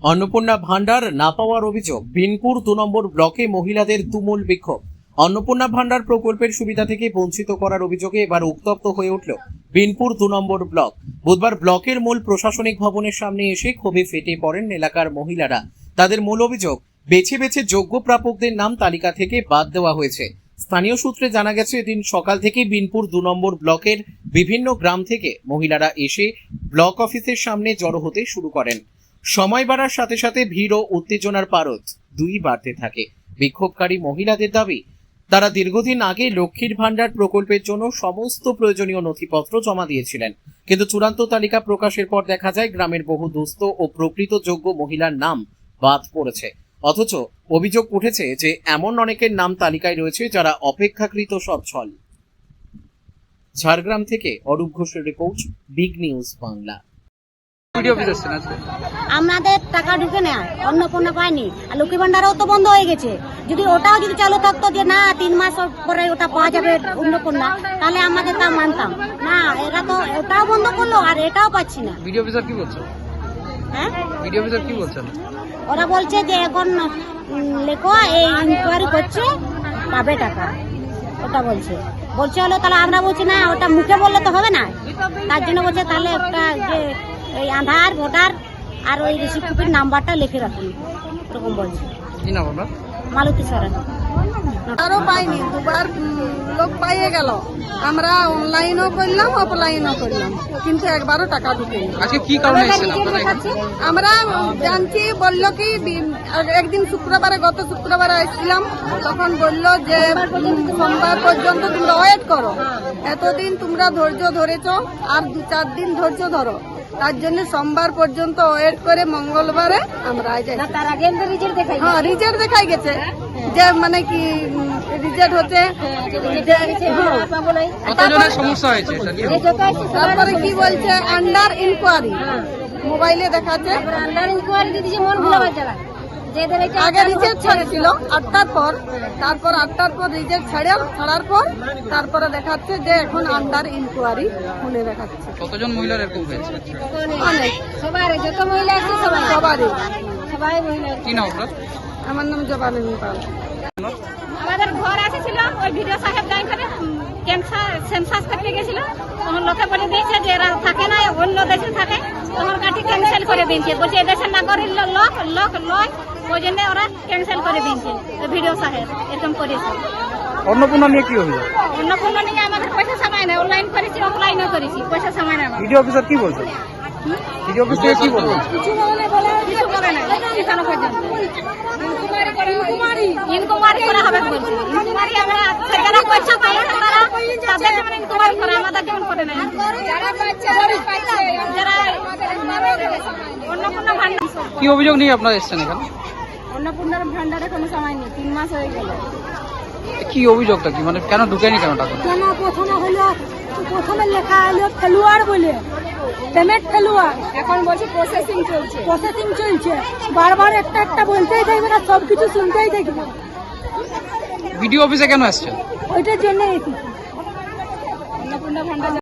অন্নপূর্ণা ভান্ডার না পাওয়ার অভিযোগ। বিনপুর 2 নম্বর ব্লকে মহিলাদের তুমুল বিক্ষোভ। অন্নপূর্ণা ভান্ডার প্রকল্পের সুবিধা থেকে বঞ্চিত করার অভিযোগে এবার উত্তপ্ত হয়ে উঠল বিনপুর 2 নম্বর ব্লক। বুধবার ব্লকের মূল প্রশাসনিক ভবনের সামনে এসে ক্ষোভে ফেটে পড়েন এলাকার মহিলারা। তাদের মূল অভিযোগ, বেছে বেছে যোগ্য প্রাপকদের নাম তালিকা থেকে বাদ দেওয়া হয়েছে। স্থানীয় সূত্রে জানা গেছে, এদিন সকাল থেকেই বিনপুর 2 নম্বর ব্লকের বিভিন্ন গ্রাম থেকে মহিলারা এসে ব্লক অফিসের সামনে জড়ো হতে শুরু করেন। সময় বাড়ার সাথে সাথে ভিড় ও উত্তেজনার পারদ দুই বাড়তে থাকে। বিক্ষোভকারী মহিলাদের দাবি, তারা দীর্ঘদিন আগে লক্ষ্মীর ভান্ডার প্রকল্পের জন্য সমস্ত প্রয়োজনীয় নথিপত্র জমা দিয়েছিলেন, কিন্তু চূড়ান্ত তালিকা প্রকাশের পর দেখা যায় গ্রামের বহু দুস্থ ও প্রকৃত যোগ্য মহিলার নাম বাদ পড়েছে। অথচ অভিযোগ উঠেছে যে এমন অনেকের নাম তালিকায় রয়েছে যারা অপেক্ষাকৃত সচ্ছল। ঝাড়গ্রাম থেকে অরূপ ঘোষের রিপোর্ট, বিগ নিউজ বাংলা। আমাদের টাকা ঢুকে নেয়, অন্নপূর্ণা পায়নি, আর লক্ষ্মী ভান্ডারও তো বন্ধ হয়ে গেছে। যদি ওটাও যদি চালু থাকতো যে না 3 মাস পরে ওটা পাওয়া যাবে অন্নপূর্ণা, তাহলে আমাদের তা মানতাম না। এরা তো ওটাও বন্ধ করলো আর এটাও পাচ্ছি না। ভিডিও অফিসার কি বলছে? হ্যাঁ, ভিডিও অফিসার কি বলছেন? ওরা বলছে যে এখন লেখো এই ইনকোয়ারি করছে, পাবে টাকা, ওটা বলছে হলো। তাহলে আমরা বলছি না, ওটা মুখে বললে তো হবে না, তার জন্য বলছে তাহলে একটা যে এই আধার ভোটার আর ওই রিসিপ্ট কপির নাম্বারটা লিখে রাখুন, এরকম বলছে। কি নাম আপনার? মালতী সরেন। আরো পাইনি, দুবার লোক পাইয়ে গেল। আমরা অনলাইনও করলাম, অফলাইনও করলাম, কিন্তু একবারও টাকা ঢুকেনি। আজকে কি কারণে এসেছেন আপনারা এখানে? আমরা জানছি, বললো কি একদিন শুক্রবারে, গত শুক্রবারে এসেছিলাম, তখন বললো যে সোমবার পর্যন্ত তোমরা ওয়েট করো। এতদিন তোমরা ধৈর্য ধরেছো, আর 2-4 দিন ধৈর্য ধরো। তার জন্য সোমবার পর্যন্ত ওয়েট করে মঙ্গলবারে আমরা হ্যাঁ রিজেক্ট দেখাই গেছে, যে মানে কি রিজেক্ট হচ্ছে। কতজনের সমস্যা হয়েছে? তারপরে কি বলছে আন্ডার ইনকোয়ারি, মোবাইলে দেখাচ্ছে আন্ডার ইনকোয়ারি দিদি মন ভুলে বাচ্চারা আগে রিজেক্ট ছাড়ছিল 8টার পর, তারপর 8টার পর রিজেক্ট ছাড়ার পর তারপরে দেখাচ্ছে যে এখন আন্ডার ইনকোয়ারি ফোনে দেখাচ্ছে। কতজন মহিলার এরকম হয়েছে? অনেক, সবার যত মহিলা আছে সবারই। কি নাম আপনার? আমার নাম জবানী পাল। আমাদের ঘর আসেছিল, ওই ভিডিও সাহেব যাই করে সেন্সাস করতে গেছিল, তখন লোকে বলে দিয়েছে যে এরা থাকে না, অন্য দেশে থাকে, তখন কাটি ক্যান্সেল করে দিয়েছে, বলছে এদেশের নাগরিক লোক লয়, ওই জন্য ওরা ক্যান্সেল করে দিয়েছে। ভিডিও সাহেব এরকম করেছে। অন্নপূর্ণা নিয়ে কি অভিযোগ? অন্নপূর্ণা নিয়ে আমাদের পয়সা সামায় না, অনলাইন করেছি, অফলাইনও করেছি, পয়সা সামায় না। ভিডিও অফিসার কি বলছে? ভিডিও অফিস থেকে কি বলছে? কিছু বলে না এখনো পর্যন্ত। ইনকোয়ারি করা হবে বলছে। ইনকোয়ারি আমরা যারা পয়সা পাই না তারা তাদের যেমন ইনকোয়ারি করে, আমাদের যেমন করে না। যারা অন্নপূর্ণা ভান্ডার, কি অভিযোগ নিয়ে আপনারা এসেছেন এখানে? অন্নপূর্ণার ভান্ডারে কোনো সময় নেই, 3 মাস হয়ে গেল। কি অভিযোগটা কি, মানে কেন ঢুকেনি কেন টাকা? কেন প্রথমে লেখা হলো খেলোয়াড় বলে, পেমেন্ট খেলোয়াড়, এখন বলছে প্রসেসিং চলছে। বারবার একটা বলতেই থাকবে না, সবকিছু শুনতেই থাকবে। ভিডিও অফিসে কেন আসছেন? ওইটার জন্য অন্নপূর্ণা ভান্ডার